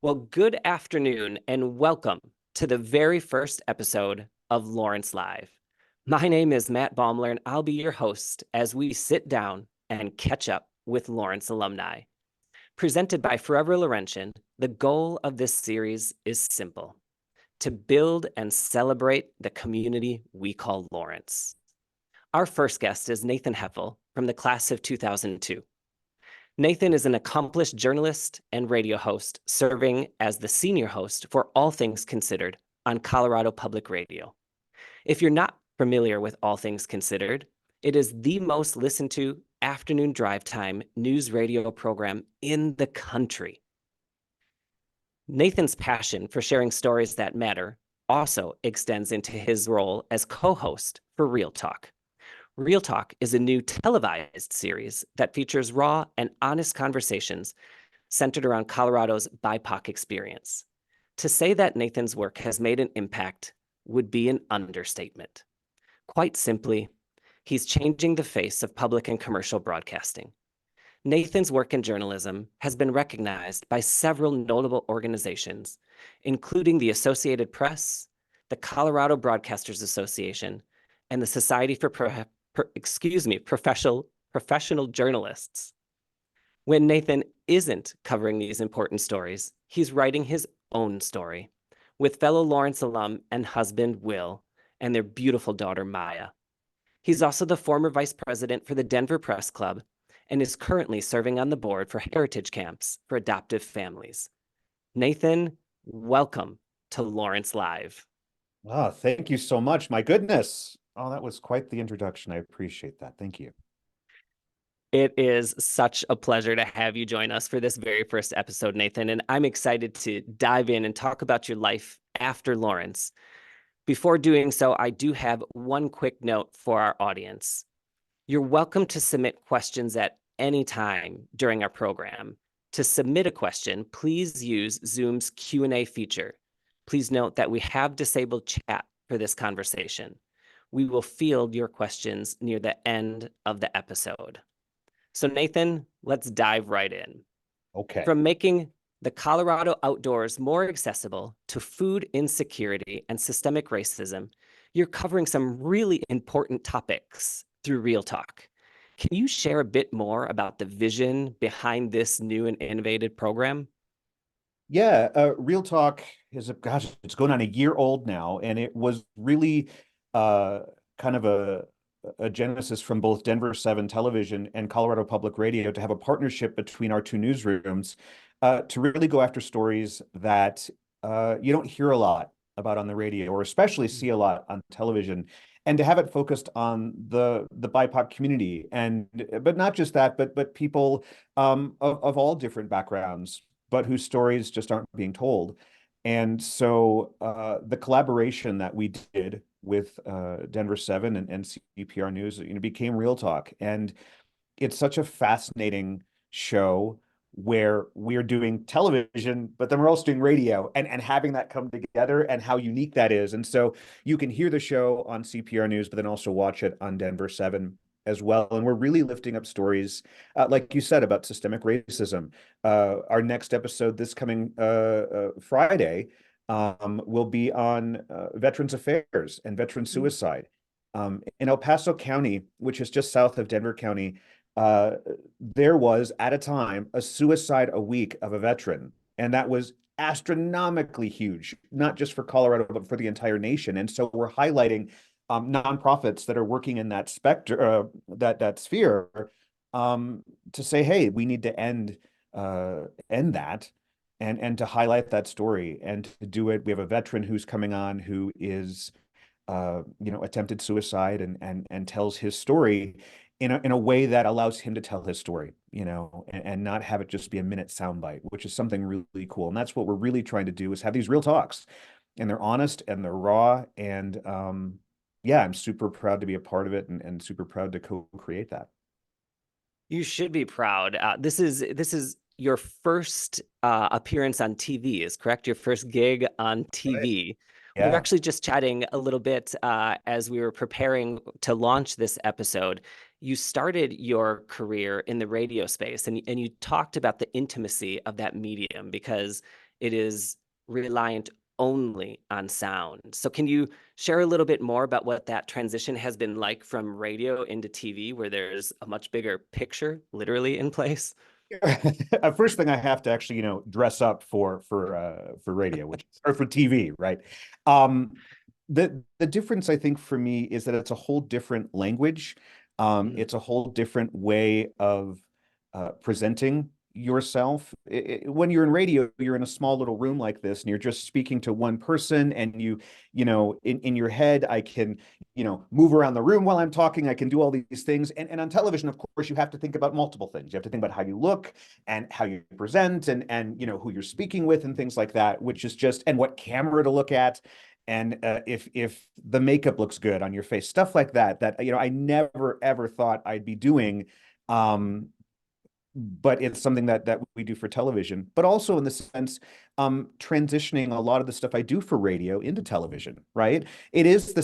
Well, good afternoon and welcome to the very first episode of Lawrence Live. My name is Matt Baumler and I'll be your host as we sit down and catch up with Lawrence alumni. Presented by Forever Lawrentian, the goal of this series is simple: to build and celebrate the community we call Lawrence. Our first guest is Nathan Heffel from the class of 2002. Nathan is an accomplished journalist and radio host, serving as the senior host for All Things Considered on Colorado Public Radio. If you're not familiar with All Things Considered, it is the most listened to afternoon drive time news radio program in the country. Nathan's passion for sharing stories that matter also extends into his role as co-host for Real Talk. Real Talk is a new televised series that features raw and honest conversations centered around Colorado's BIPOC experience. To say that Nathan's work has made an impact would be an understatement. Quite simply, he's changing the face of public and commercial broadcasting. Nathan's work in journalism has been recognized by several notable organizations, including the Associated Press, the Colorado Broadcasters Association, and the Society for Professional Journalists. When Nathan isn't covering these important stories, he's writing his own story with fellow Lawrence alum and husband Will and their beautiful daughter Maya. He's also the former vice president for the Denver Press Club and is currently serving on the board for heritage camps for adoptive families. Nathan, welcome to Lawrence Live. Oh, thank you so much. My goodness. Oh, that was quite the introduction. I appreciate that. Thank you. It is such a pleasure to have you join us for this very first episode, Nathan, and I'm excited to dive in and talk about your life after Lawrence. Before doing so, I do have one quick note for our audience. You're welcome to submit questions at any time during our program. To submit a question, please use Zoom's Q&A feature. Please note that we have disabled chat for this conversation. We will field your questions near the end of the episode. So Nathan, let's dive right in. Okay. From making the Colorado outdoors more accessible to food insecurity and systemic racism, you're covering some really important topics through Real Talk. Can you share a bit more about the vision behind this new and innovative program? Yeah, Real Talk is it's going on a year old now, and it was really uh kind of a genesis from both Denver 7 Television and Colorado Public Radio to have a partnership between our two newsrooms to really go after stories that you don't hear a lot about on the radio, or especially see a lot on television, and to have it focused on the BIPOC community, and but not just that, but people of all different backgrounds, but whose stories just aren't being told. And so the collaboration that we did with Denver 7 and CPR News, became Real Talk. And it's such a fascinating show where we're doing television, but then we're also doing radio, and having that come together and how unique that is. And so you can hear the show on CPR News, but then also watch it on Denver 7 as well. And we're really lifting up stories, like you said, about systemic racism. Our next episode this coming Friday will be on Veterans Affairs and veteran suicide. In El Paso County, which is just south of Denver County, there was at a time a suicide a week of a veteran, and that was astronomically huge, not just for Colorado, but for the entire nation. And so we're highlighting nonprofits that are working in that that sphere, to say, hey, we need to end that, and to highlight that story, and to do it. We have a veteran who's coming on who is attempted suicide, and tells his story in a way that allows him to tell his story, and not have it just be a minute soundbite, which is something really cool. And that's what we're really trying to do, is have these real talks, and they're honest and they're raw. And yeah, I'm super proud to be a part of it, and super proud to co-create that. You should be proud. This is your first appearance on TV, is correct? Your first gig on Right. TV. We were Yeah. actually just chatting a little bit as we were preparing to launch this episode. You started your career in the radio space, and you talked about the intimacy of that medium, because it is reliant only on sound. So can you share a little bit more about what that transition has been like from radio into TV, where there's a much bigger picture literally in place? First thing I have to actually, dress up for radio, which or for TV, right? Um, the difference I think for me is that it's a whole different language. Mm. It's a whole different way of presenting yourself. When you're in radio, you're in a small little room like this, and you're just speaking to one person, and in your head, I can move around the room while I'm talking. I can do all these things. And on television, of course, you have to think about multiple things. You have to think about how you look and how you present and who you're speaking with and things like that, which is just, and what camera to look at. And if the makeup looks good on your face, stuff like that I never ever thought I'd be doing. But it's something that we do for television, but also in the sense transitioning a lot of the stuff I do for radio into television, right? It's the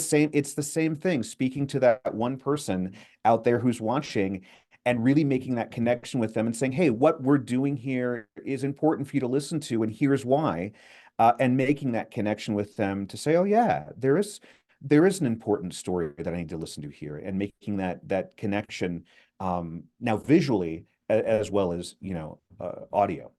same thing, speaking to that one person out there who's watching and really making that connection with them and saying, hey, what we're doing here is important for you to listen to, and here's why. And making that connection with them to say, oh yeah, there is an important story that I need to listen to here, and making that connection now visually as well as audio.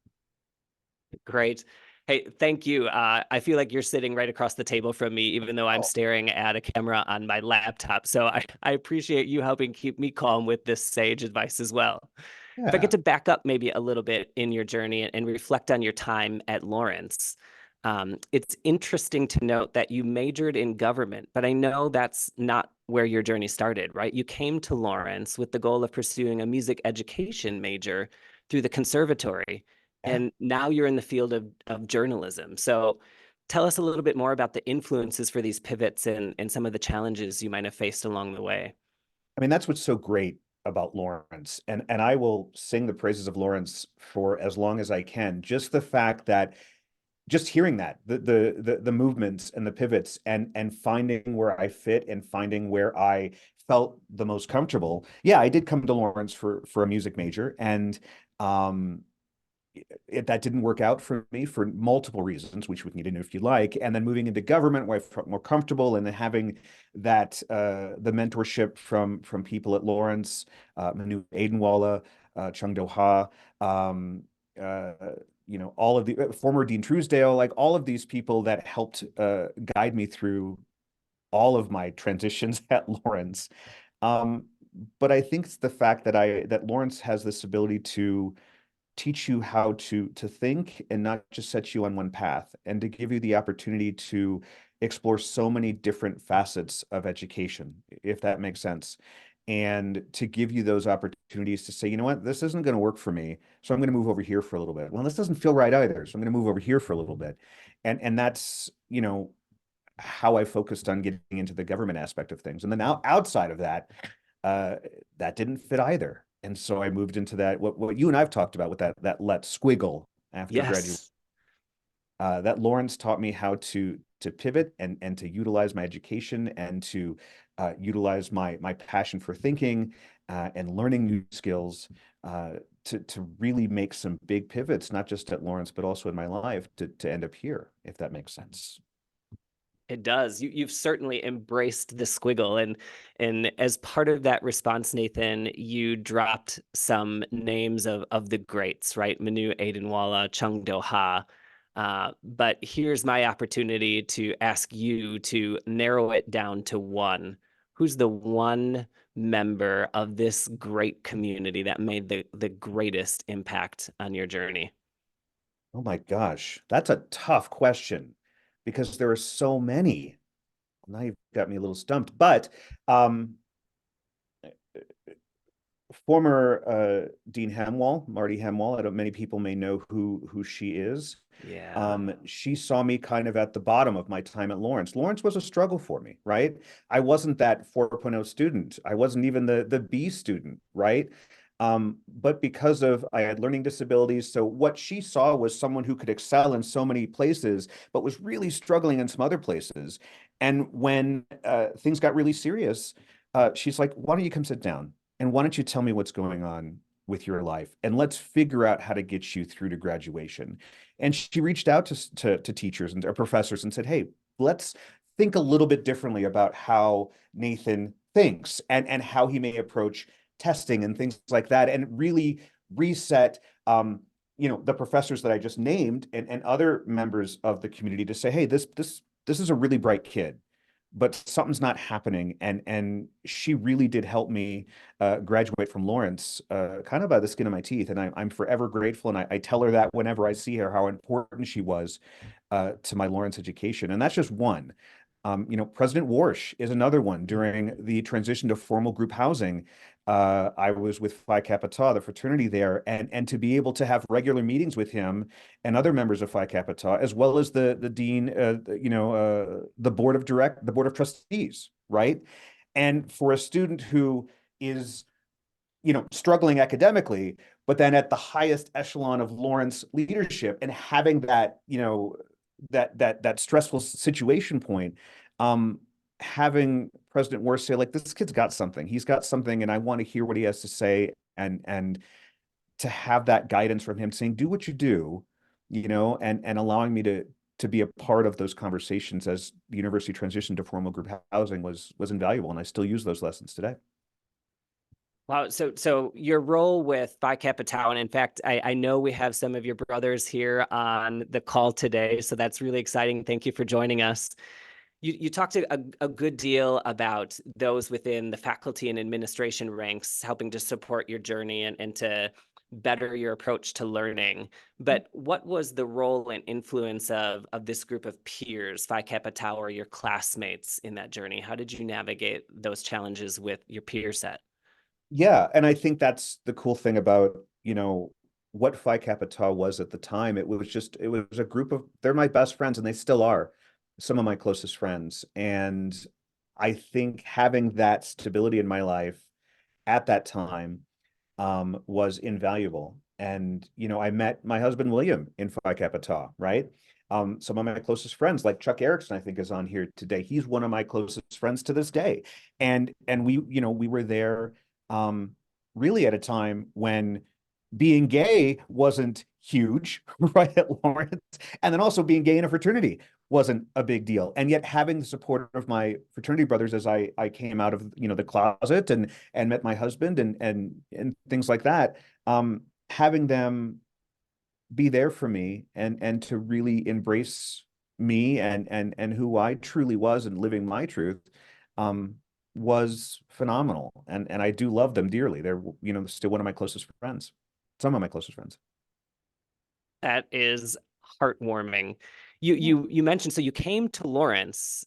Great. Hey, thank you. I feel like you're sitting right across the table from me, even though I'm Oh, staring at a camera on my laptop. So I appreciate you helping keep me calm with this sage advice as well. If I get yeah. to back up maybe a little bit in your journey and reflect on your time at Lawrence, it's interesting to note that you majored in government, but I know that's not where your journey started, right? You came to Lawrence with the goal of pursuing a music education major through the conservatory, Yeah. and now you're in the field of journalism. So tell us a little bit more about the influences for these pivots and some of the challenges you might have faced along the way. I mean, that's what's so great about Lawrence. And I will sing the praises of Lawrence for as long as I can. Just the fact that just hearing that, the movements and the pivots and finding where I fit and finding where I felt the most comfortable. Yeah, I did come to Lawrence for a music major, and um that didn't work out for me for multiple reasons, which we can get into if you like. And then moving into government, where I felt more comfortable, and then having that the mentorship from people at Lawrence, Manu Aidenwala, Chung Do Ha, um, uh, all of the former Dean Truesdale, like all of these people that helped guide me through all of my transitions at Lawrence. Um, but I think it's the fact that Lawrence has this ability to teach you how to think and not just set you on one path, and to give you the opportunity to explore so many different facets of education, if that makes sense. And to give you those opportunities to say, you know what, this isn't going to work for me, so I'm going to move over here for a little bit. Well, this doesn't feel right either, so I'm going to move over here for a little bit. And that's, how I focused on getting into the government aspect of things. And then outside of that, uh, that didn't fit either. And so I moved into that, what you and I've talked about with that let squiggle after graduation. Yes. That Lawrence taught me how to pivot and to utilize my education, and to utilize my passion for thinking and learning new skills, to really make some big pivots, not just at Lawrence, but also in my life to end up here, if that makes sense. It does. You've certainly embraced the squiggle, and as part of that response, Nathan, you dropped some names of the greats, right? Manu Aidenwala, Chung Do Ha. But here's my opportunity to ask you to narrow it down to one. Who's the one member of this great community that made the greatest impact on your journey? Oh my gosh, that's a tough question because there are so many. Now you've got me a little stumped, but um, former Dean Hemwall, Marty Hemwall. I don't many people may know who she is. Yeah. She saw me kind of at the bottom of my time at Lawrence. Lawrence was a struggle for me, right? I wasn't that 4.0 student. I wasn't even the B student, right? But because of I had learning disabilities, so what she saw was someone who could excel in so many places, but was really struggling in some other places. And when things got really serious, she's like, "Why don't you come sit down? And why don't you tell me what's going on? with your life, and let's figure out how to get you through to graduation. And she reached out to teachers and professors and said, hey, let's think a little bit differently about how Nathan thinks and how he may approach testing and things like that, and really reset the professors that I just named and other members of the community to say, hey, this is a really bright kid, but something's not happening. And she really did help me graduate from Lawrence kind of by the skin of my teeth. And I'm forever grateful. And I tell her that whenever I see her, how important she was to my Lawrence education. And that's just one. President Warsh is another one. During the transition to formal group housing, I was with Phi Kappa Tau, the fraternity there, and to be able to have regular meetings with him and other members of Phi Kappa Tau, as well as the dean, the board of trustees, right? And for a student who is struggling academically, but then at the highest echelon of Lawrence leadership and having that, that stressful situation point, having President Warsh say, like, this kid's got something. He's got something, and I want to hear what he has to say, and to have that guidance from him saying, do what you do, and allowing me to be a part of those conversations as the university transitioned to formal group housing was invaluable, and I still use those lessons today. Wow. So your role with Phi Kappa Tau, and in fact, I know we have some of your brothers here on the call today, so that's really exciting. Thank you for joining us. You talked a good deal about those within the faculty and administration ranks helping to support your journey and to better your approach to learning. But what was the role and influence of this group of peers, Phi Kappa Tau, or your classmates in that journey? How did you navigate those challenges with your peer set? Yeah, and I think that's the cool thing about, what Phi Kappa Tau was at the time. It was a group of, they're my best friends, and they still are some of my closest friends. And I think having that stability in my life at that time was invaluable. And, I met my husband, William, in Phi Kappa Tau, right? Some of my closest friends, like Chuck Erickson, I think is on here today. He's one of my closest friends to this day. And we were there really at a time when being gay wasn't huge, right, at Lawrence, and then also being gay in a fraternity wasn't a big deal. And yet having the support of my fraternity brothers as I came out of the closet and met my husband and things like that, having them be there for me and to really embrace me and who I truly was and living my truth, was phenomenal. And I do love them dearly. They're, still one of my closest friends, some of my closest friends. That is heartwarming. You mentioned, so you came to Lawrence,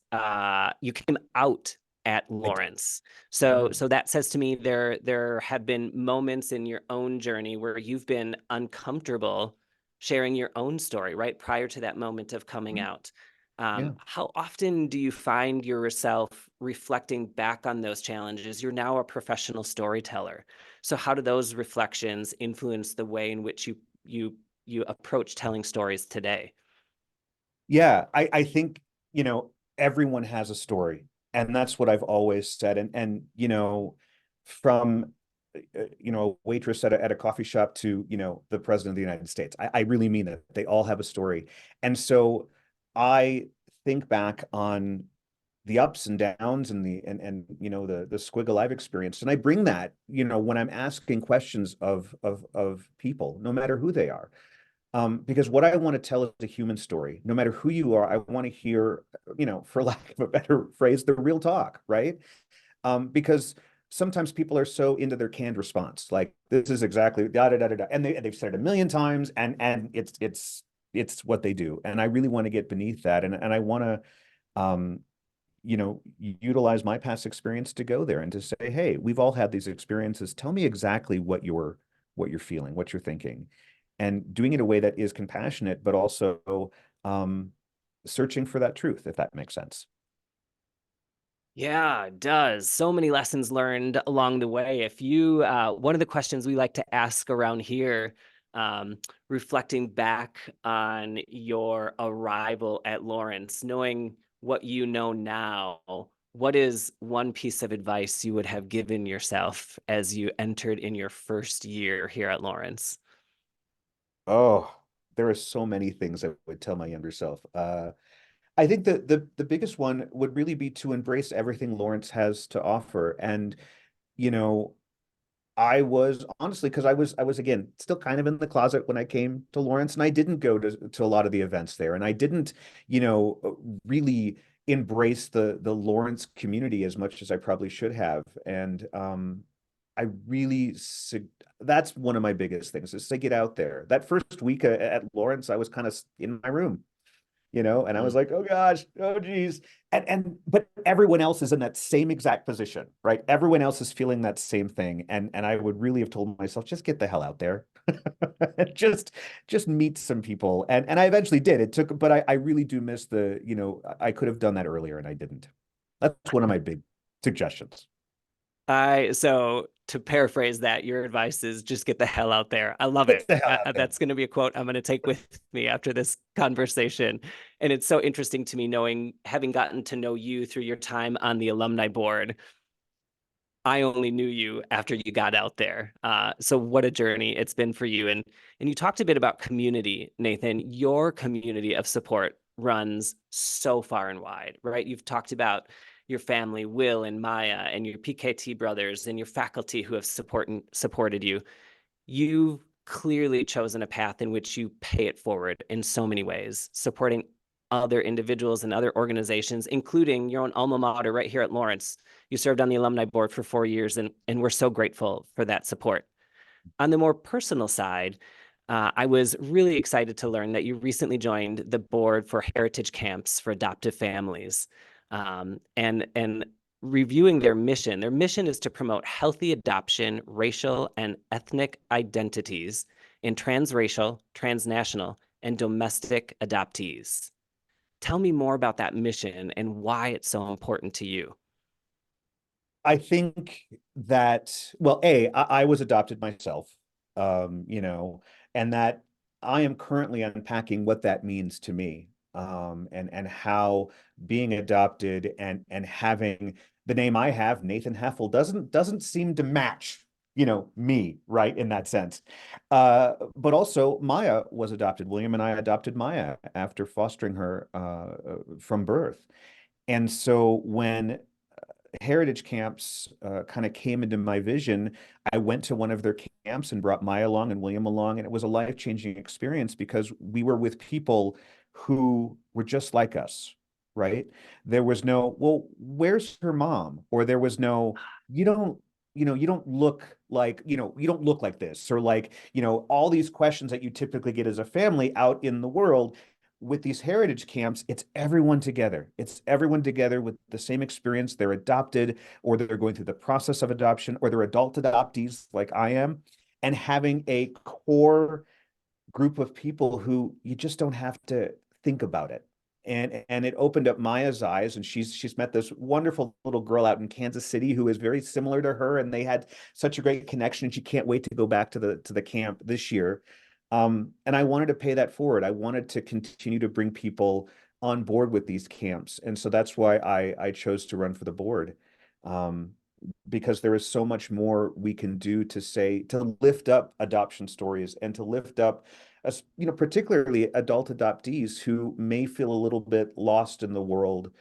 you came out at I did. Lawrence. So that says to me there have been moments in your own journey where you've been uncomfortable sharing your own story, right? Prior to that moment of coming out. Yeah. How often do you find yourself reflecting back on those challenges? You're now a professional storyteller. So how do those reflections influence the way in which you approach telling stories today? Yeah, I think, everyone has a story, and that's what I've always said. And from a waitress at a coffee shop to, the president of the United States, I really mean that. They all have a story. And so I think back on the ups and downs and the squiggle I've experienced, and I bring that, when I'm asking questions of people, no matter who they are. Because what I want to tell is a human story. No matter who you are, I want to hear, for lack of a better phrase, the real talk, right? Because sometimes people are so into their canned response, like, this is exactly da da da da da, and they've said it a million times, and it's what they do. And I really want to get beneath that, and I want to utilize my past experience to go there and to say, hey, we've all had these experiences. Tell me exactly what you're feeling, what you're thinking, and doing it in a way that is compassionate, but also searching for that truth, if that makes sense. Yeah, it does. So many lessons learned along the way. If you, one of the questions we like to ask around here, reflecting back on your arrival at Lawrence, knowing what you know now, what is one piece of advice you would have given yourself as you entered in your first year here at Lawrence? Oh, there are so many things I would tell my younger self. I think the biggest one would really be to embrace everything Lawrence has to offer. And, you know, I was honestly, because I was again still kind of in the closet when I came to Lawrence, and I didn't go to a lot of the events there, and I didn't, really embrace the Lawrence community as much as I probably should have. And I really that's one of my biggest things is to get out there. That first week at Lawrence, I was kind of in my room, and I was Mm. like, oh gosh, oh geez. But everyone else is in that same exact position, right? Everyone else is feeling that same thing. And I would really have told myself, just get the hell out there. just meet some people. And I eventually did. It took, but I really do miss I could have done that earlier and I didn't. That's one of my big suggestions. So to paraphrase that, your advice is just get the hell out there. I love Get it. the hell out there. That's going to be a quote I'm going to take with me after this conversation. And it's so interesting to me knowing, having gotten to know you through your time on the alumni board. I only knew you after you got out there. So what a journey it's been for you. And you talked a bit about community, Nathan. Your community of support runs so far and wide, right? You've talked about your family, Will and Maya, and your PKT brothers, and your faculty who have supported you. You've clearly chosen a path in which you pay it forward in so many ways, supporting other individuals and other organizations, including your own alma mater right here at Lawrence. You served on the alumni board for 4 years, and we're so grateful for that support. On the more personal side, I was really excited to learn that you recently joined the board for heritage camps for adoptive families. And reviewing their mission. Their mission is to promote healthy adoption, racial and ethnic identities in transracial, transnational, and domestic adoptees. Tell me more about that mission and why it's so important to you. I think that, well, I was adopted myself, and that I am currently unpacking what that means to me, and how being adopted and having the name I have, Nathan Heffel, doesn't seem to match, me, right, in that sense. But also Maya was adopted. William and I adopted Maya after fostering her from birth. And so when heritage camps kind of came into my vision, I went to one of their camps and brought Maya along and William along, and it was a life-changing experience because we were with people who were just like us, right? There was no, well, where's her mom? Or there was no, you don't, you don't look like, you don't look like this, or like, all these questions that you typically get as a family out in the world. With these heritage camps, it's everyone together. It's everyone together with the same experience. They're adopted, or they're going through the process of adoption, or they're adult adoptees like I am, and having a core group of people who you just don't have to think about it. And it opened up Maya's eyes, and she's met this wonderful little girl out in Kansas City who is very similar to her, and they had such a great connection. And she can't wait to go back to the camp this year. And I wanted to pay that forward. I wanted to continue to bring people on board with these camps, and so that's why I chose to run for the board. Um, because there is so much more we can do to lift up adoption stories and to lift up as particularly adult adoptees who may feel a little bit lost in the world,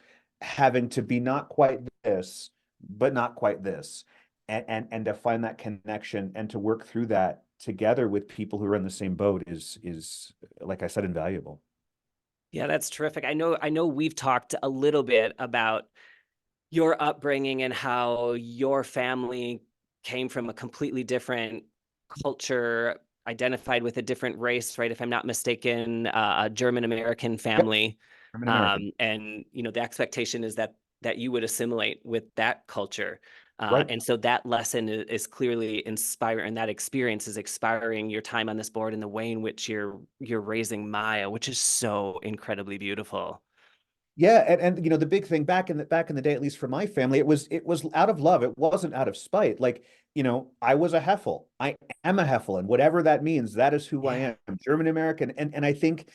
having to be not quite this but not quite this, and to find that connection and to work through that together with people who are in the same boat is like I said, invaluable. Yeah, that's terrific. I know we've talked a little bit about your upbringing and how your family came from a completely different culture, identified with a different race, right? If I'm not mistaken, a German American Yep, family, I'm an American. and the expectation is that you would assimilate with that culture. Right. And so that lesson is clearly inspiring, and that experience is inspiring your time on this board and the way in which you're raising Maya, which is so incredibly beautiful. Yeah, and the big thing back in the day, at least for my family, it was out of love. It wasn't out of spite. Like, I was a Heffel. I am a Heffel, and whatever that means, that is who I Yeah. am. German American. And I think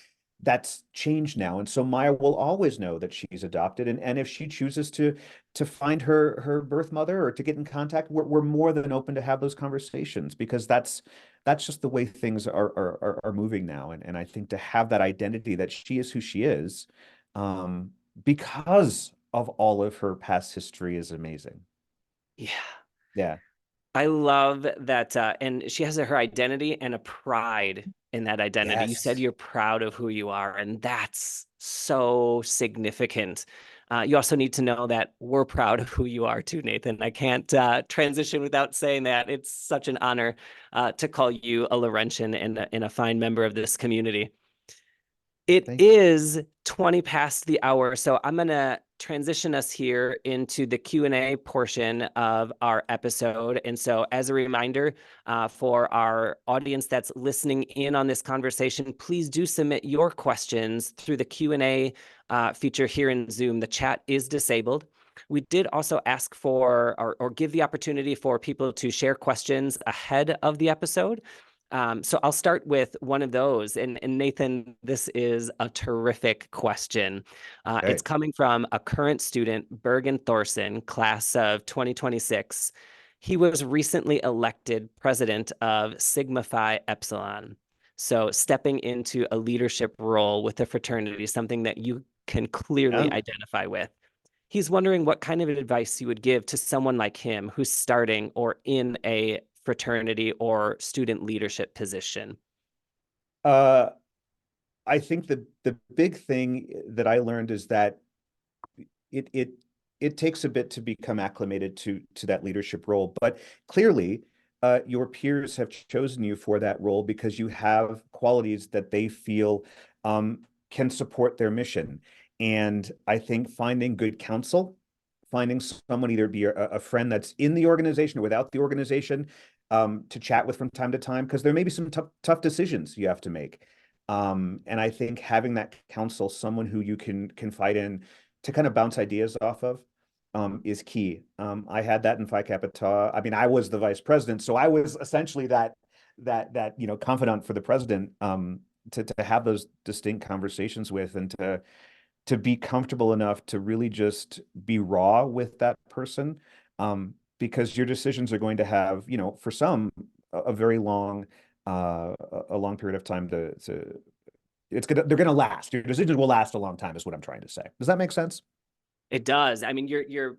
that's changed now. And so Maya will always know that she's adopted. And if she chooses to find her birth mother or to get in contact, we're more than open to have those conversations, because that's just the way things are moving now. And I think to have that identity that she is who she is, um, because of all of her past history, is amazing. Yeah. Yeah. I love that. And she has her identity and a pride in that identity. You said Yes. you're proud of who you are, and that's so significant. You also need to know that we're proud of who you are too, Nathan. I can't transition without saying that. It's such an honor to call you a Laurentian and a fine member of this community. It Thank is 20 past the hour, so I'm going to transition us here into the Q&A portion of our episode. And so as a reminder, for our audience that's listening in on this conversation, please do submit your questions through the Q&A feature here in Zoom. The chat is disabled. We did also ask for or give the opportunity for people to share questions ahead of the episode. So I'll start with one of those. And Nathan, this is a terrific question. you. It's coming from a current student, Bergen Thorson, class of 2026. He was recently elected president of Sigma Phi Epsilon. So stepping into a leadership role with the fraternity, something that you can clearly Yeah. identify with. He's wondering what kind of advice you would give to someone like him who's starting or in a fraternity or student leadership position. Uh, I think the big thing that I learned is that it it it takes a bit to become acclimated to that leadership role, but clearly, your peers have chosen you for that role because you have qualities that they feel can support their mission. And I think finding good counsel, finding someone, either be a friend that's in the organization or without the organization, to chat with from time to time, because there may be some tough decisions you have to make. And I think having that counsel, someone who you can confide in, to kind of bounce ideas off of, is key. I had that in Phi Kappa Tau. I mean, I was the vice president, so I was essentially that confidant for the president, to have those distinct conversations with, and to be comfortable enough to really just be raw with that person, because your decisions are going to have, for some, a very long, a long period of time to they're gonna last. Your decisions will last a long time, is what I'm trying to say. Does that make sense? It does. I mean, you're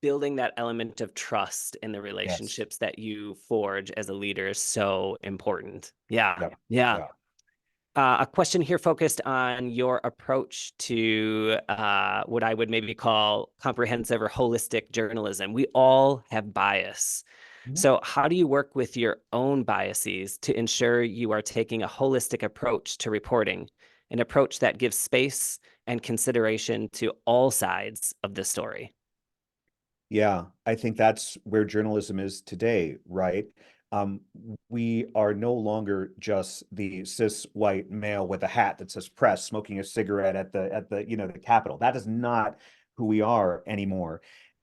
building that element of trust in the Yes. relationships that you forge as a leader is so important. Yeah. Yep. Yeah. Yeah. A question here focused on your approach to what I would maybe call comprehensive or holistic journalism. We all have bias. Mhm. So, how do you work with your own biases to ensure you are taking a holistic approach to reporting, an approach that gives space and consideration to all sides of the story? Yeah, I think that's where journalism is today, right? Um, we are no longer just the cis white male with a hat that says press, smoking a cigarette at the Capitol. That is not who we are anymore.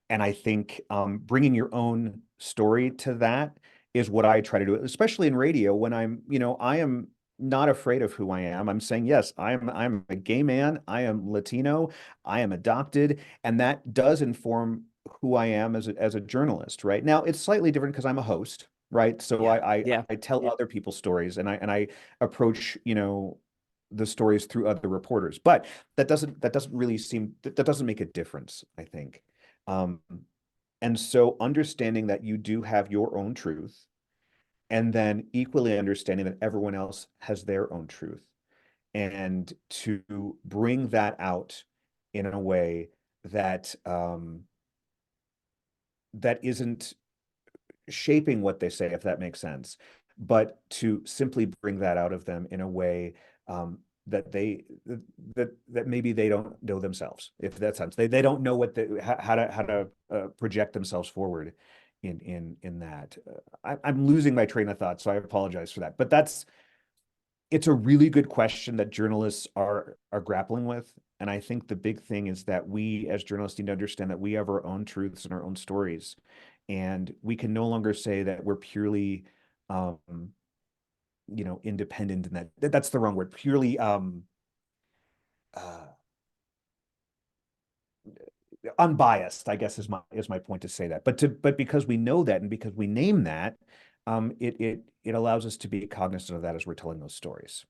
And I think, bringing your own story to that is what I try to do, especially in radio, when I am not afraid of who I am. I'm saying, yes, I'm a gay man, I am Latino, I am adopted, and that does inform who I am as a journalist, right? Now it's slightly different because I'm a host, right? So Yeah. I I, Yeah. I tell other people's stories, and I approach, the stories through other reporters. But that doesn't make a difference, I think. Um, and so understanding that you do have your own truth, and then equally understanding that everyone else has their own truth, and to bring that out in a way that that isn't shaping what they say, if that makes sense, but to simply bring that out of them in a way, that that maybe they don't know themselves, if that sense. They don't know how to project themselves forward in that. I'm losing my train of thought, so I apologize for that. But it's a really good question that journalists are grappling with. And I think the big thing is that we as journalists need to understand that we have our own truths and our own stories. And we can no longer say that we're purely, independent, and that's the wrong word, purely, uh, unbiased, I guess is my point to say that. But because we know that and because we name that, it allows us to be cognizant of that as we're telling those stories.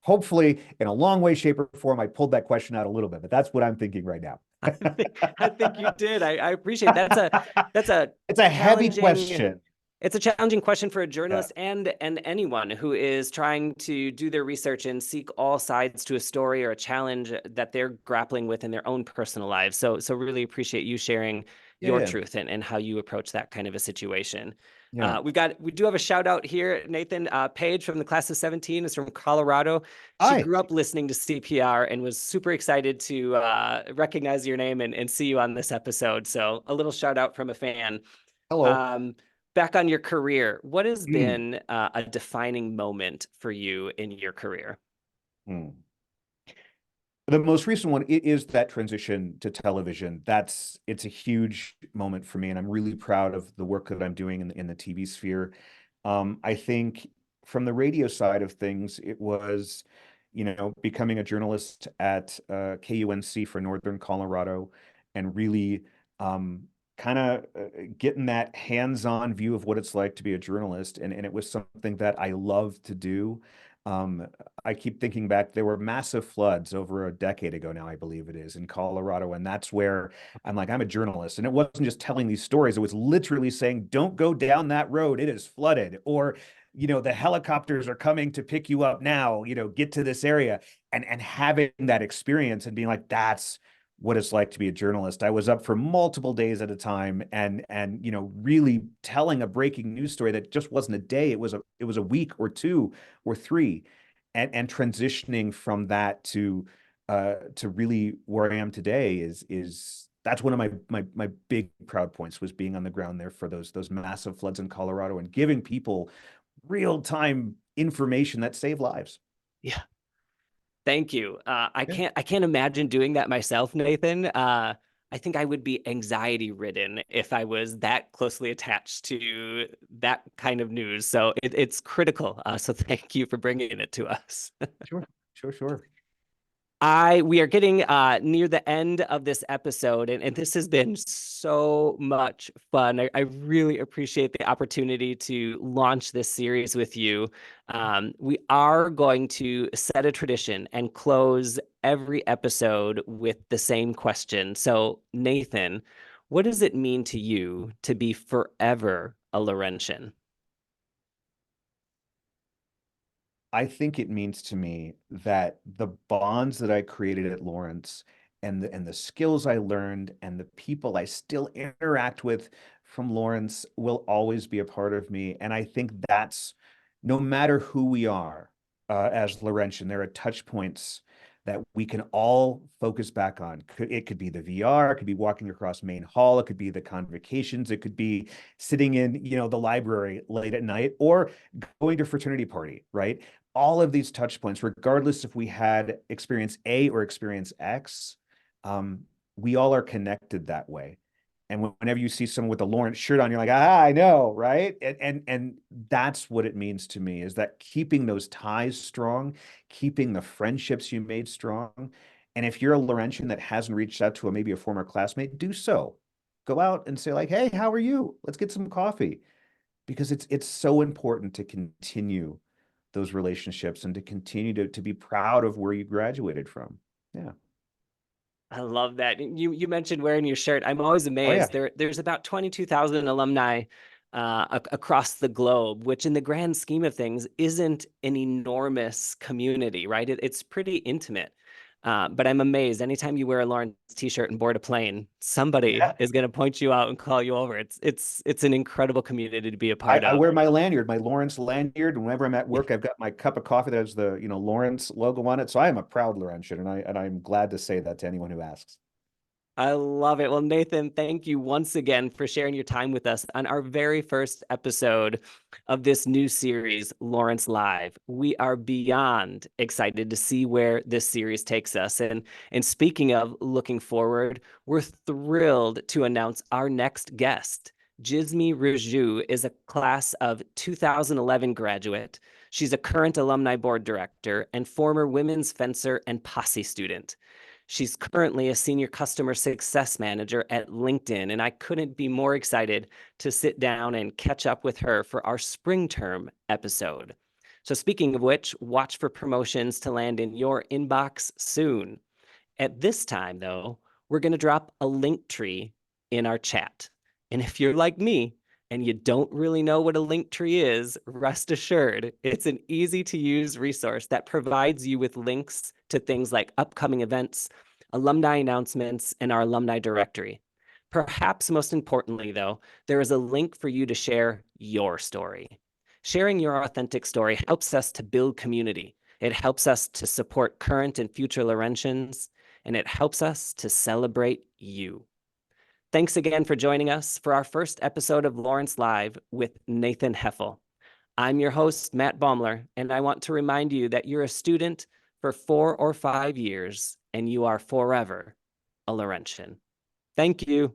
Hopefully, in a long way, shape, or form, I pulled that question out a little bit, but that's what I'm thinking right now. I think you did. I appreciate that's a It's a heavy challenging question. it's a challenging question for a Yeah. journalist and anyone who is trying to do their research and seek all sides to a story or a challenge that they're grappling with in their own personal lives. So really appreciate you sharing your Yeah. truth and how you approach that kind of a situation. Yeah. We do have a shout out here, Nathan. Paige from the class of 17 is from Colorado. She Hi. grew up listening to CPR and was super excited to recognize your name and see you on this episode. So a little shout out from a fan. Hello. Um, Back on your career, what has Mm. been a defining moment for you in your career? Mm. The most recent one is that transition to television. It's a huge moment for me, and I'm really proud of the work that I'm doing in the TV sphere. I think from the radio side of things, it was, becoming a journalist at KUNC for Northern Colorado, and really kind of getting that hands-on view of what it's like to be a journalist, and it was something that I love to do. Um, I keep thinking back, there were massive floods over a decade ago now, I believe it is, in Colorado. And that's where I'm like, I'm a journalist. And it wasn't just telling these stories, it was literally saying, don't go down that road. It is flooded. Or, the helicopters are coming to pick you up now, get to this area. And having that experience and being like, that's what it's like to be a journalist. I was up for multiple days at a time, and really telling a breaking news story that just wasn't a day. It was a week or two or three, and transitioning from that to really where I am today is that's one of my big proud points, was being on the ground there for those massive floods in Colorado and giving people real time information that saved lives. Yeah, thank you. I Yeah. can't imagine doing that myself, Nathan. I think I would be anxiety ridden if I was that closely attached to that kind of news. So it's critical. So thank you for bringing it to us. Sure, sure, sure. We are getting near the end of this episode, and this has been so much fun. I really appreciate the opportunity to launch this series with you. We are going to set a tradition and close every episode with the same question. So, Nathan, what does it mean to you to be forever a Laurentian? I think it means to me that the bonds that I created at Lawrence, and the skills I learned and the people I still interact with from Lawrence will always be a part of me. And I think that's, no matter who we are as Laurentian, there are touch points that we can all focus back on. It could be the VR, it could be walking across Main Hall, it could be the convocations, it could be sitting in, the library late at night, or going to a fraternity party, right? All of these touch points, regardless if we had experience A or experience X, we all are connected that way. And whenever you see someone with a Lawrence shirt on, you're like, I know, right? And that's what it means to me, is that keeping those ties strong, keeping the friendships you made strong. And if you're a Laurentian that hasn't reached out to maybe a former classmate, do so. Go out and say like, hey, how are you? Let's get some coffee, because it's so important to continue those relationships and to continue to be proud of where you graduated from. Yeah. I love that. You mentioned wearing your shirt. I'm always Oh yeah. amazed. There's about 22,000 alumni across the globe, which in the grand scheme of things isn't an enormous community, right? It's pretty intimate. But I'm amazed. Anytime you wear a Lawrence t-shirt and board a plane, somebody Yeah. is going to point you out and call you over. It's an incredible community to be a I, part I of. wear my lanyard, my Lawrence lanyard. Whenever I'm at work, I've got my cup of coffee that has the, Lawrence logo on it. So I am a proud Laurentian, and I'm glad to say that to anyone who asks. I love it. Well, Nathan, thank you once again for sharing your time with us on our very first episode of this new series, Lawrence Live. We are beyond excited to see where this series takes us. And speaking of looking forward, we're thrilled to announce our next guest. Jismi Raju is a class of 2011 graduate. She's a current alumni board director and former women's fencer and posse student. She's currently a senior customer success manager at LinkedIn, and I couldn't be more excited to sit down and catch up with her for our spring term episode. So speaking of which, watch for promotions to land in your inbox soon. At this time, though, we're going to drop a link tree in our chat. And if you're like me and you don't really know what a link tree is, rest assured, it's an easy to use resource that provides you with links to things like upcoming events, alumni announcements, and our alumni directory. Perhaps most importantly, though, there is a link for you to share your story. Sharing your authentic story helps us to build community. It helps us to support current and future Laurentians, and it helps us to celebrate you. Thanks again for joining us for our first episode of Lawrence Live with Nathan Heffel. I'm your host, Matt Baumler, and I want to remind you that you're a student for 4 or 5 years, and you are forever a Laurentian. Thank you.